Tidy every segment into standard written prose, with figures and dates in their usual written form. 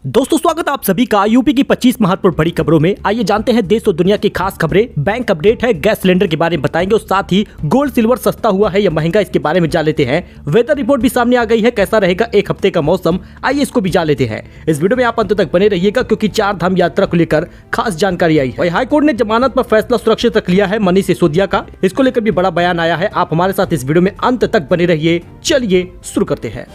दोस्तों स्वागत है आप सभी का यूपी की 25 महत्वपूर्ण बड़ी खबरों में। आइए जानते हैं देश और दुनिया की खास खबरें। बैंक अपडेट है, गैस सिलेंडर के बारे में बताएंगे और साथ ही गोल्ड सिल्वर सस्ता हुआ है या महंगा, इसके बारे में जान लेते हैं। वेदर रिपोर्ट भी सामने आ गई है, कैसा रहेगा एक हफ्ते का मौसम, आइए इसको भी जान लेते हैं। इस वीडियो में आप अंत तक बने रहिएगा क्योंकि 4 धाम यात्रा को लेकर खास जानकारी आई है। हाईकोर्ट ने जमानत पर फैसला सुरक्षित रख लिया है मनीष सिसोदिया का, इसको लेकर भी बड़ा बयान आया है। आप हमारे साथ इस वीडियो में अंत तक बने रहिए। चलिए शुरू करते हैं।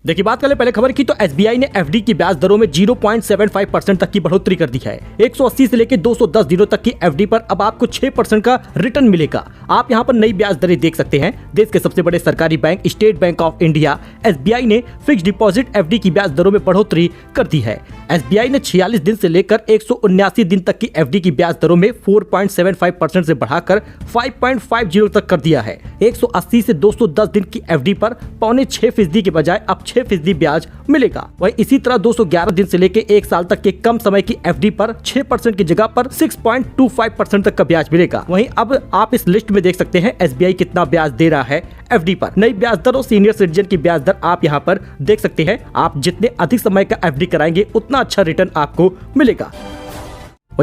देखिए बात करें पहले खबर की तो एसबीआई ने एफडी की ब्याज दरों में 0.75% तक की बढ़ोतरी कर दी है। 180 से लेकर 210 दिनों तक की एफडी पर अब आपको 6% का रिटर्न मिलेगा। आप यहां पर नई ब्याज दरें देख सकते हैं। देश के सबसे बड़े सरकारी bank state bank of India SBI ने फिक्स डिपॉजिट एफडी की ब्याज दरों में बढ़ोतरी कर दी है। एसबीआई ने 46 दिन से लेकर 179 दिन तक की एफडी की ब्याज दरों में 4.75% से बढ़ाकर 5.50 तक कर दिया है। 180 से 210 दिन की एफडी पर 5.6% के बजाय अब 6% ब्याज मिलेगा। वहीं इसी तरह 211 दिन से लेकर 1 साल तक के कम समय की एफडी पर 6% की जगह पर 6.25% तक का ब्याज मिलेगा। वहीं अब आप इस लिस्ट में देख सकते हैं एसबीआई कितना ब्याज दे रहा है एफडी पर। नई ब्याज दर और सीनियर सिटीजन की ब्याज दर आप यहां पर देख सकते हैं। आप जितने अधिक समय का एफडी कराएंगे उतना अच्छा रिटर्न आपको मिलेगा।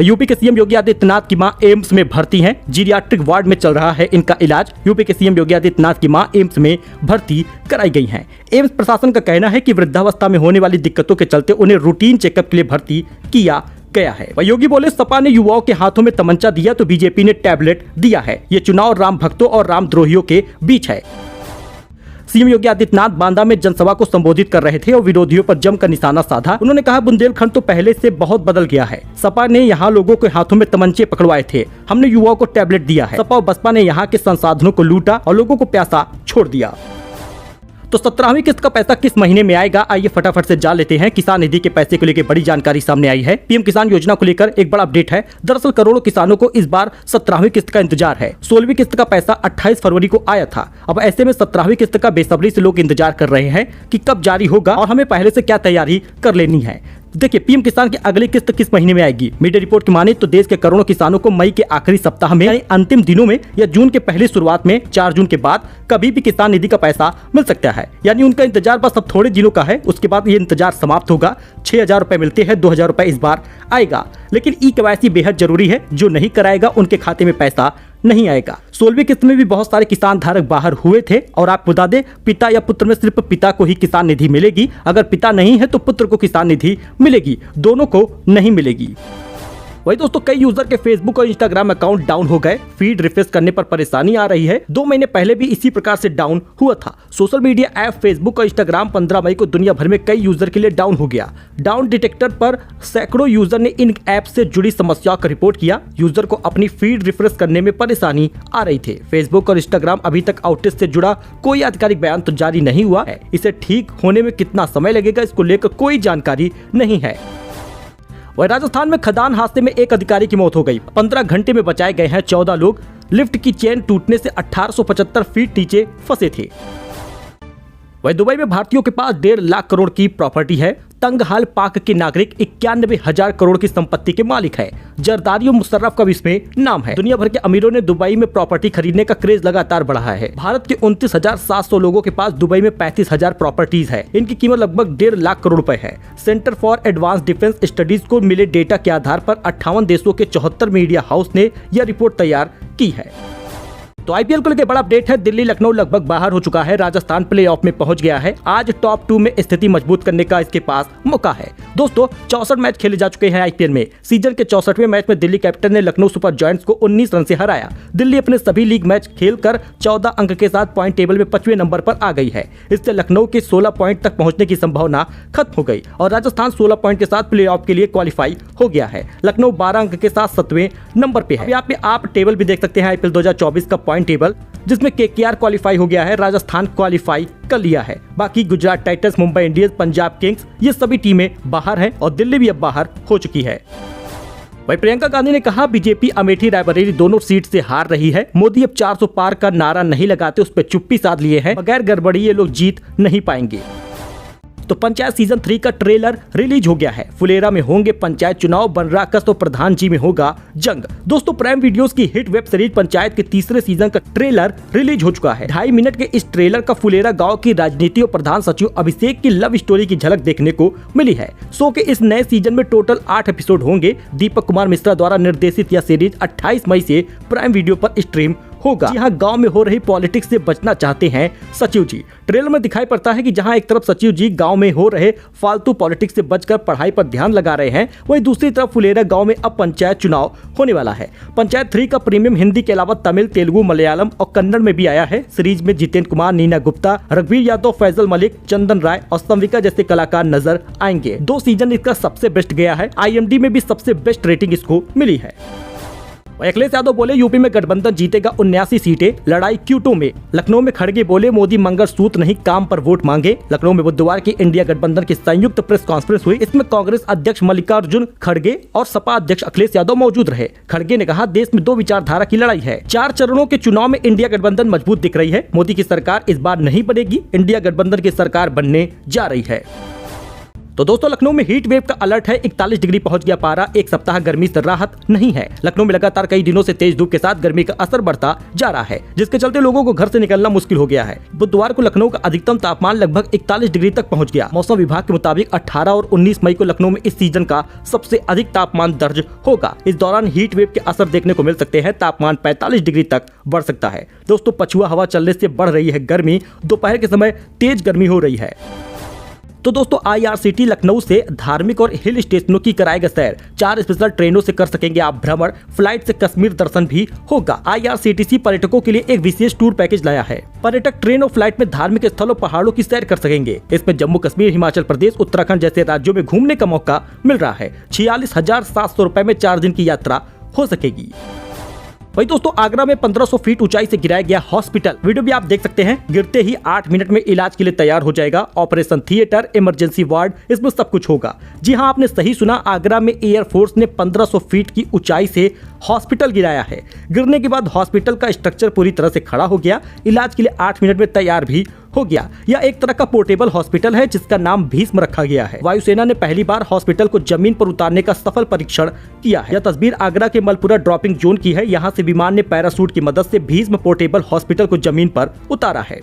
यूपी के सीएम योगी आदित्यनाथ की मां एम्स में भर्ती हैं। जीरियाट्रिक वार्ड में चल रहा है इनका इलाज। यूपी के सीएम योगी आदित्यनाथ की मां एम्स में भर्ती कराई गई हैं। एम्स प्रशासन का कहना है कि वृद्धावस्था में होने वाली दिक्कतों के चलते उन्हें रूटीन चेकअप के लिए भर्ती किया गया है। योगी बोले सपा ने युवाओं के हाथों में तमंचा दिया तो बीजेपी ने टैबलेट दिया है। ये चुनाव राम भक्तों और रामद्रोहियों के बीच है। सीएम योगी आदित्यनाथ बांदा में जनसभा को संबोधित कर रहे थे और विरोधियों पर जमकर निशाना साधा। उन्होंने कहा बुंदेलखंड तो पहले से बहुत बदल गया है। सपा ने यहाँ लोगों के हाथों में तमंचे पकड़वाए थे, हमने युवाओं को टैबलेट दिया है। सपा और बसपा ने यहाँ के संसाधनों को लूटा और लोगों को प्यासा छोड़ दिया। तो 17वीं किस्त का पैसा किस महीने में आएगा, आइए फटाफट से जान लेते हैं। किसान निधि के पैसे को लेकर बड़ी जानकारी सामने आई है। पीएम किसान योजना को लेकर एक बड़ा अपडेट है। दरअसल करोड़ों किसानों को इस बार 17वीं किस्त का इंतजार है। 16वीं किस्त का पैसा 28 फरवरी को आया था। अब ऐसे में 17वीं किस्त का बेसब्री से लोग इंतजार कर रहे हैं कि कब जारी होगा और हमें पहले से क्या तैयारी कर लेनी है। देखिए पीएम किसान की अगली किस्त किस महीने में आएगी। मीडिया रिपोर्ट की माने तो देश के करोड़ों किसानों को मई के आखिरी सप्ताह में यानी अंतिम दिनों में या जून के पहली शुरुआत में 4 जून के बाद कभी भी किसान निधि का पैसा मिल सकता है। यानी उनका इंतजार बस अब थोड़े दिनों का है, उसके बाद ये इंतजार समाप्त होगा। 6,000 रुपए मिलते हैं, 2,000 रुपए इस बार आएगा। लेकिन ई-केवाईसी बेहद जरूरी है, जो नहीं कराएगा उनके खाते में पैसा नहीं आएगा। 16वीं किस्त में भी बहुत सारे किसान धारक बाहर हुए थे और आप बता दें पिता या पुत्र में सिर्फ पिता को ही किसान निधि मिलेगी। अगर पिता नहीं है तो पुत्र को किसान निधि मिलेगी, दोनों को नहीं मिलेगी। वही दोस्तों कई यूजर के फेसबुक और इंस्टाग्राम अकाउंट डाउन हो गए। फीड रिफ्रेश करने पर परेशानी आ रही है। 2 महीने पहले भी इसी प्रकार से डाउन हुआ था। सोशल मीडिया ऐप फेसबुक और इंस्टाग्राम 15 मई को दुनिया भर में कई यूजर के लिए डाउन हो गया। डाउन डिटेक्टर पर सैकड़ों यूजर ने इन ऐप से जुड़ी समस्याओं का रिपोर्ट किया। यूजर को अपनी फीड रिफ्रेश करने में परेशानी आ रही थी। फेसबुक और इंस्टाग्राम अभी तक आउटेज से जुड़ा कोई आधिकारिक बयान तो जारी नहीं हुआ है। इसे ठीक होने में कितना समय लगेगा इसको लेकर कोई जानकारी नहीं है। वहीं राजस्थान में खदान हादसे में एक अधिकारी की मौत हो गई। 15 घंटे में बचाए गए हैं 14 लोग। लिफ्ट की चेन टूटने से 1875 फीट नीचे फंसे थे। वहीं दुबई में भारतीयों के पास 1.5 लाख करोड़ की प्रॉपर्टी है। तंगहाल पाक के नागरिक 91,000 करोड़ की संपत्ति के मालिक है। जरदारी मुशर्रफ का भी इसमें नाम है। दुनिया भर के अमीरों ने दुबई में प्रॉपर्टी खरीदने का क्रेज लगातार बढ़ा है। भारत के 29,700 लोगों के पास दुबई में 35,000 प्रॉपर्टीज है। इनकी कीमत लगभग 1.5 लाख करोड़ रुपए है। Centre for advance defence studies को मिले डेटा के आधार पर 58 देशों के 74 मीडिया हाउस ने यह रिपोर्ट तैयार की है। तो आईपीएल को लेकर बड़ा अपडेट है। दिल्ली लखनऊ लगभग बाहर हो चुका है। राजस्थान प्लेऑफ में पहुंच गया है। आज टॉप 2 में स्थिति मजबूत करने का इसके पास मौका है। दोस्तों 64 मैच खेले जा चुके हैं आईपीएल में। सीजन के 64वें मैच में दिल्ली कैपिटल ने लखनऊ सुपर जायंट्स को 19 रन से हराया। दिल्ली अपने सभी लीग मैच खेलकर 14 अंक के साथ पॉइंट टेबल में 5वें नंबर पर आ गई है। इससे लखनऊ के 16 पॉइंट तक पहुंचने की संभावना खत्म हो गई और राजस्थान 16 पॉइंट के साथ प्लेऑफ के लिए क्वालिफाई हो गया है। लखनऊ 12 अंक के साथ 7वें नंबर पे है। यहाँ पे आप टेबल भी देख सकते हैं आईपीएल 2024 का पॉइंट टेबल, जिसमें केकेआर क्वालिफाई हो गया है, राजस्थान क्वालिफाई कर लिया है। बाकी Gujarat Titans, Mumbai Indians, Punjab Kings ये सभी टीमें बाहर हैं और दिल्ली भी अब बाहर हो चुकी है। वहीं प्रियंका गांधी ने कहा बीजेपी अमेठी रायबरेली दोनों सीट से हार रही है। मोदी अब 400 पार का नारा नहीं लगाते, उस पर चुप्पी साध लिए हैं। बगैर गड़बड़ी ये लोग जीत नहीं पाएंगे। तो पंचायत सीजन 3 का ट्रेलर रिलीज हो गया है। फुलेरा में होंगे पंचायत चुनाव, बन रहा कस तो प्रधान जी में होगा जंग। दोस्तों प्राइम वीडियोस की हिट वेब सीरीज पंचायत के तीसरे सीजन का ट्रेलर रिलीज हो चुका है। 2.5 मिनट के इस ट्रेलर का फुलेरा गांव की राजनीति और प्रधान सचिव अभिषेक की लव स्टोरी की झलक देखने को मिली है। शो के इस नए सीजन में टोटल 8 एपिसोड होंगे। दीपक कुमार मिश्रा द्वारा निर्देशित यह सीरीज 28 मई से प्राइम वीडियो पर स्ट्रीम होगा। यहाँ गांव में हो रही पॉलिटिक्स से बचना चाहते हैं सचिव जी। ट्रेलर में दिखाई पड़ता है कि जहां एक तरफ सचिव जी गांव में हो रहे फालतू पॉलिटिक्स से बचकर पढ़ाई पर ध्यान लगा रहे हैं, वहीं दूसरी तरफ फुलेरा गांव में अब पंचायत चुनाव होने वाला है। पंचायत 3 का प्रीमियम हिंदी के अलावा तमिल, तेलुगु, मलयालम और कन्नड़ में भी आया है। सीरीज में जितेंद्र कुमार, नीना गुप्ता, रघुवीर यादव, फैजल मलिक, चंदन राय और संविका जैसे कलाकार नजर आएंगे। 2 सीजन इसका सबसे बेस्ट गया है। IMDb में भी सबसे बेस्ट रेटिंग इसको मिली है। अखिलेश यादव बोले यूपी में गठबंधन जीतेगा 79 सीटें, लड़ाई Q2 में। लखनऊ में खड़गे बोले मोदी मंगलसूत्र नहीं काम पर वोट मांगे। लखनऊ में बुधवार की इंडिया गठबंधन की संयुक्त प्रेस कॉन्फ्रेंस हुई। इसमें कांग्रेस अध्यक्ष मल्लिकार्जुन खड़गे और सपा अध्यक्ष अखिलेश यादव मौजूद रहे। खड़गे ने कहा देश में 2 विचारधारा की लड़ाई है। 4 चरणों के चुनाव में इंडिया गठबंधन मजबूत दिख रही है। मोदी की सरकार इस बार नहीं बनेगी, इंडिया गठबंधन की सरकार बनने जा रही है। तो दोस्तों लखनऊ में हीट वेव का अलर्ट है। 41 डिग्री पहुंच गया पारा। एक सप्ताह गर्मी से राहत नहीं है। लखनऊ में लगातार कई दिनों से तेज धूप के साथ गर्मी का असर बढ़ता जा रहा है, जिसके चलते लोगों को घर से निकलना मुश्किल हो गया है। बुधवार को लखनऊ का अधिकतम तापमान लगभग 41 डिग्री तक पहुंच गया। मौसम विभाग के मुताबिक 18 और 19 मई को लखनऊ में इस सीजन का सबसे अधिक तापमान दर्ज होगा। इस दौरान हीट वेव के असर देखने को मिल सकते हैं। तापमान 45 डिग्री तक बढ़ सकता है। दोस्तों पछुआ हवा चलने से बढ़ रही है गर्मी। दोपहर के समय तेज गर्मी हो रही है। तो दोस्तों IRCT लखनऊ से धार्मिक और हिल स्टेशनों की कराएगा सैर। 4 स्पेशल ट्रेनों से कर सकेंगे आप भ्रमण। फ्लाइट से कश्मीर दर्शन भी होगा। IRCTC पर्यटकों के लिए एक विशेष टूर पैकेज लाया है। पर्यटक ट्रेन और फ्लाइट में धार्मिक स्थलों, पहाड़ों की सैर कर सकेंगे। इसमें जम्मू कश्मीर, हिमाचल प्रदेश, उत्तराखंड जैसे राज्यों में घूमने का मौका मिल रहा है। 46,700 रुपए में 4 दिन की यात्रा हो सकेगी। वही दोस्तों आगरा में 1500 फीट ऊंचाई से गिराया गया हॉस्पिटल। वीडियो भी आप देख सकते हैं। गिरते ही 8 मिनट में इलाज के लिए तैयार हो जाएगा। ऑपरेशन थिएटर, इमरजेंसी वार्ड, इसमें सब कुछ होगा। जी हां, आपने सही सुना। आगरा में एयरफोर्स ने 1500 फीट की ऊंचाई से हॉस्पिटल गिराया है। गिरने के बाद हॉस्पिटल का स्ट्रक्चर पूरी तरह से खड़ा हो गया। इलाज के लिए 8 मिनट में तैयार भी हो गया। यह एक तरह का पोर्टेबल हॉस्पिटल है जिसका नाम भीष्म रखा गया है। वायुसेना ने पहली बार हॉस्पिटल को जमीन पर उतारने का सफल परीक्षण किया है। यह तस्वीर आगरा के मलपुरा ड्रॉपिंग जोन की है। यहाँ से विमान ने पैराशूट की मदद से भीष्म पोर्टेबल हॉस्पिटल को जमीन पर उतारा है।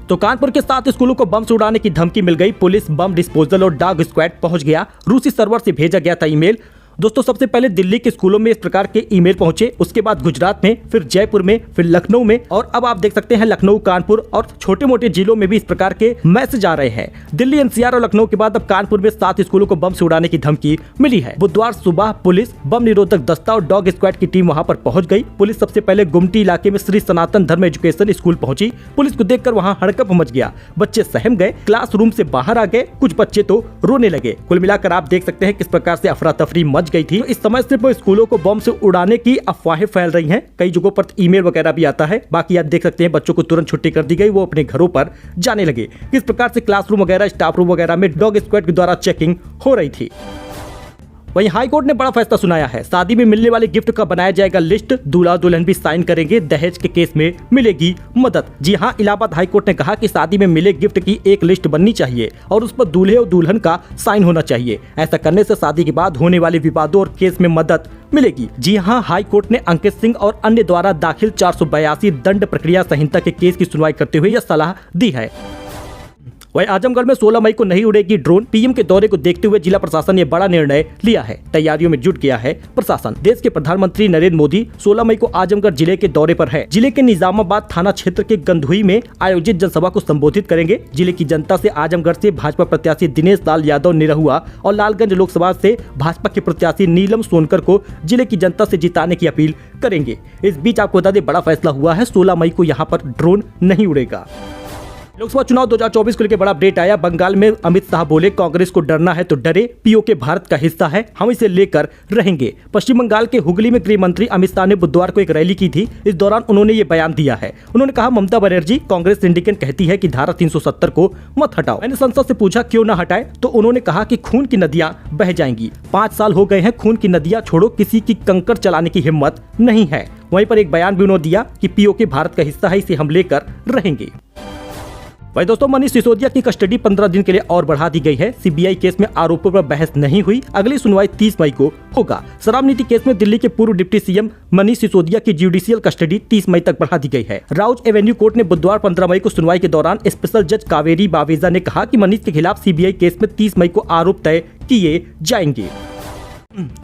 तो कानपुर के 7 स्कूलों को बम से उड़ाने की धमकी मिल गई। पुलिस, बम डिस्पोजल और डॉग स्क्वाड पहुंच गया। रूसी सर्वर से भेजा गया था ईमेल। दोस्तों सबसे पहले दिल्ली के स्कूलों में इस प्रकार के ईमेल पहुंचे, उसके बाद गुजरात में, फिर जयपुर में, फिर लखनऊ में, और अब आप देख सकते हैं लखनऊ, कानपुर और छोटे मोटे जिलों में भी इस प्रकार के मैसेज आ रहे हैं। दिल्ली, NCR और लखनऊ के बाद अब कानपुर में 7 स्कूलों को बम से उड़ाने की धमकी मिली है। बुधवार सुबह पुलिस, बम निरोधक दस्ता और डॉग स्क्वाड की टीम वहां पर पहुंच गई। पुलिस सबसे पहले गुमटी इलाके में श्री सनातन धर्म एजुकेशन स्कूल पहुंची। पुलिस को देखकर वहां हड़कंप मच गया। बच्चे सहम गए, क्लासरूम से बाहर आ गए, कुछ बच्चे तो रोने लगे। कुल मिलाकर आप देख सकते हैं किस प्रकार से अफरा तफरी मच गई थी। इस समय सिर्फ स्कूलों को बम से उड़ाने की अफवाहें फैल रही हैं। कई जगहों पर ईमेल वगैरह भी आता है। बाकी आप देख सकते हैं बच्चों को तुरंत छुट्टी कर दी गई, वो अपने घरों पर जाने लगे। किस प्रकार से क्लासरूम वगैरह, स्टाफ रूम वगैरह में डॉग स्क्वाड के द्वारा चेकिंग हो रही थी। वहीं हाईकोर्ट ने बड़ा फैसला सुनाया है। शादी में मिलने वाले गिफ्ट का बनाया जाएगा लिस्ट। दूल्हा दुल्हन भी साइन करेंगे। दहेज के केस में मिलेगी मदद। जी हां, इलाहाबाद हाईकोर्ट ने कहा कि शादी में मिले गिफ्ट की एक लिस्ट बननी चाहिए और उस पर दूल्हे और दुल्हन का साइन होना चाहिए। ऐसा करने से शादी के बाद होने वाले विवादों और केस में मदद मिलेगी। जी हां, हाईकोर्ट ने अंकित सिंह और अन्य द्वारा दाखिल 482 दंड प्रक्रिया संहिता के केस की सुनवाई करते हुए यह सलाह दी है। वहीं आजमगढ़ में 16 मई को नहीं उड़ेगी ड्रोन। पीएम के दौरे को देखते हुए जिला प्रशासन ने बड़ा निर्णय लिया है। तैयारियों में जुट गया है प्रशासन। देश के प्रधानमंत्री नरेंद्र मोदी 16 मई को आजमगढ़ जिले के दौरे पर है। जिले के निजामाबाद थाना क्षेत्र के गंधुई में आयोजित जनसभा को संबोधित करेंगे। जिले की जनता से आजमगढ़ से भाजपा प्रत्याशी दिनेश लाल यादव निरहुआ और लालगंज लोकसभा से भाजपा के प्रत्याशी नीलम सोनकर को जिले की जनता से जिताने की अपील करेंगे। इस बीच आपको बता दें, बड़ा फैसला हुआ है। 16 मई को यहाँ पर ड्रोन नहीं उड़ेगा। लोकसभा चुनाव 2024 को लेकर बड़ा अपडेट आया। बंगाल में अमित शाह बोले कांग्रेस को डरना है तो डरे, पीओके भारत का हिस्सा है, हम इसे लेकर रहेंगे। पश्चिम बंगाल के हुगली में गृह मंत्री अमित शाह ने बुधवार को एक रैली की थी। इस दौरान उन्होंने ये बयान दिया है। उन्होंने कहा, ममता बनर्जी कांग्रेस सिंडिकेट कहती है कि धारा 370 को मत हटाओ। मैंने संसद से पूछा क्यों ना हटाए, तो उन्होंने कहा कि खून की नदियां बह जाएंगी। 5 साल हो गए हैं, खून की नदियां छोड़ो, किसी की कंकड़ चलाने की हिम्मत नहीं है। वहीं पर एक बयान भी उन्होंने दिया कि पीओके भारत का हिस्सा है, इसे हम लेकर रहेंगे। वही दोस्तों मनीष सिसोदिया की कस्टडी 15 दिन के लिए और बढ़ा दी गई है। सीबीआई केस में आरोपों पर बहस नहीं हुई, अगली सुनवाई 30 मई को होगा। शराब नीति केस में दिल्ली के पूर्व डिप्टी सीएम मनीष सिसोदिया की जुडिशियल कस्टडी 30 मई तक बढ़ा दी गई है। राउज एवेन्यू कोर्ट ने बुधवार 15 मई को सुनवाई के दौरान स्पेशल जज कावेरी बावेजा ने कहा कि मनीष के खिलाफ सीबीआई केस में 30 मई को आरोप तय किए जाएंगे।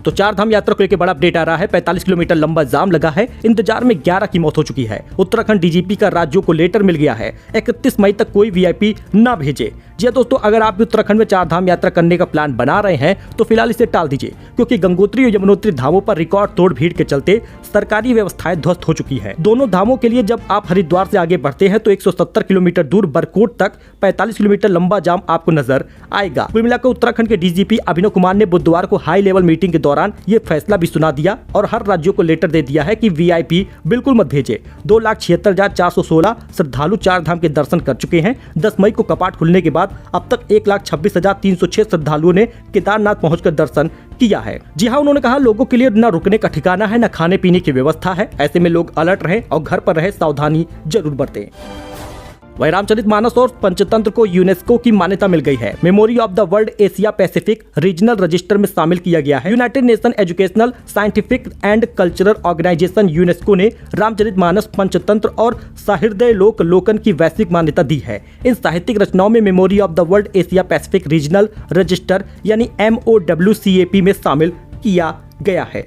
तो चार धाम यात्रा को लेकर बड़ा अपडेट आ रहा है। 45 किलोमीटर लंबा जाम लगा है, इंतजार में 11 की मौत हो चुकी है। उत्तराखंड डीजीपी का राज्यों को लेटर मिल गया है, 31 मई तक कोई वीआईपी ना भेजे। जी दोस्तों, अगर आप भी उत्तराखंड में चार धाम यात्रा करने का प्लान बना रहे हैं तो फिलहाल इसे टाल दीजिए, क्योंकि गंगोत्री और यमुनोत्री धामों पर रिकॉर्ड तोड़ भीड़ के चलते सरकारी व्यवस्थाएं ध्वस्त हो चुकी है। दोनों धामों के लिए जब आप हरिद्वार से आगे बढ़ते हैं तो 170 किलोमीटर दूर बरकोट तक 45 किलोमीटर लंबा जाम आपको नजर आएगा। कुल मिलाकर उत्तराखंड के डीजीपी अभिनव कुमार ने बुधवार को हाई लेवल मीटिंग के दौरान ये फैसला भी सुना दिया और हर राज्यों को लेटर दे दिया है कि वीआईपी बिल्कुल मत भेजे। 2,76,416 श्रद्धालु चार धाम के दर्शन कर चुके हैं। 10 मई को कपाट खुलने के बाद अब तक 1,26,306 श्रद्धालुओं ने केदारनाथ पहुंचकर दर्शन किया है। जी हाँ, उन्होंने कहा लोगों के लिए न रुकने का ठिकाना है, न खाने पीने की व्यवस्था है। ऐसे में लोग अलर्ट रहें और घर पर रहे सावधानी जरूर बरतें। वही रामचरितमानस और पंचतंत्र को यूनेस्को की मान्यता मिल गई है। Memory of the world Asia Pacific regional register में शामिल किया गया है। United Nation Educational Scientific and Cultural Organisation UNESCO ने रामचरितमानस, पंचतंत्र और सहृदय लोकन की वैश्विक मान्यता दी है। इन साहित्यिक रचनाओं में memory of the world Asia Pacific regional register यानी MOWCAP में शामिल किया गया है।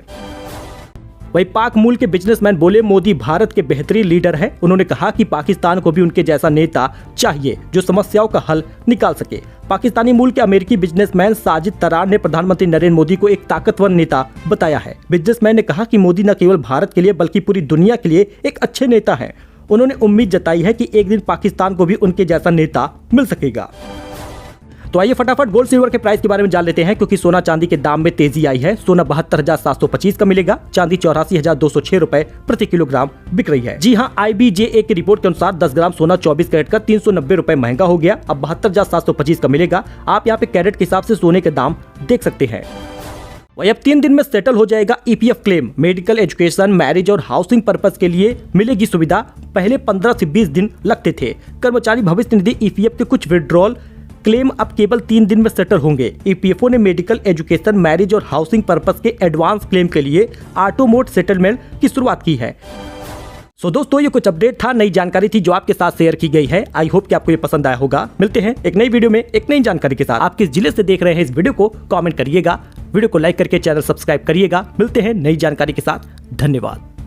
वही पाक मूल के बिजनेसमैन बोले मोदी भारत के बेहतरीन लीडर है। उन्होंने कहा कि पाकिस्तान को भी उनके जैसा नेता चाहिए जो समस्याओं का हल निकाल सके। पाकिस्तानी मूल के अमेरिकी बिजनेसमैन साजिद तरार ने प्रधानमंत्री नरेंद्र मोदी को एक ताकतवर नेता बताया है। बिजनेसमैन ने कहा कि मोदी न केवल भारत के लिए बल्कि पूरी दुनिया के लिए एक अच्छे नेता है। उन्होंने उम्मीद जताई है कि एक दिन पाकिस्तान को भी उनके जैसा नेता मिल सकेगा। तो आइए फटाफट गोल्ड सिल्वर के प्राइस के बारे में जान लेते हैं, क्योंकि सोना चांदी के दाम में तेजी आई है। सोना 72,725 का मिलेगा, चांदी 84,206 रुपए प्रति किलोग्राम बिक रही है। जी हां, IBJA की रिपोर्ट के अनुसार 10 ग्राम सोना 24 कैरेट का 390 रुपए महंगा हो गया, अब 72,725 का मिलेगा। आप यहाँ पे कैरेट के हिसाब से सोने के दाम देख सकते हैं। वही अब 3 दिन में सेटल हो जाएगा EPF claim. Medical, education, marriage और हाउसिंग पर्पस के लिए मिलेगी सुविधा। पहले 15 से 20 दिन लगते थे। कर्मचारी भविष्य निधि EPF के कुछ विड्रॉल क्लेम अब केवल 3 दिन में सेटल होंगे। EPFO ने मेडिकल, एजुकेशन, मैरिज और हाउसिंग पर्पस के एडवांस क्लेम के लिए ऑटो मोड सेटलमेंट की शुरुआत की है। सो दोस्तों, ये कुछ अपडेट था, नई जानकारी थी जो आपके साथ शेयर की गई है। आई होप कि आपको ये पसंद आया होगा। मिलते हैं एक नई वीडियो में एक नई जानकारी के साथ। आप किस जिले से देख रहे हैं इस वीडियो को कमेंट करिएगा, वीडियो को लाइक करके चैनल सब्सक्राइब करिएगा। मिलते हैं नई जानकारी के साथ। धन्यवाद।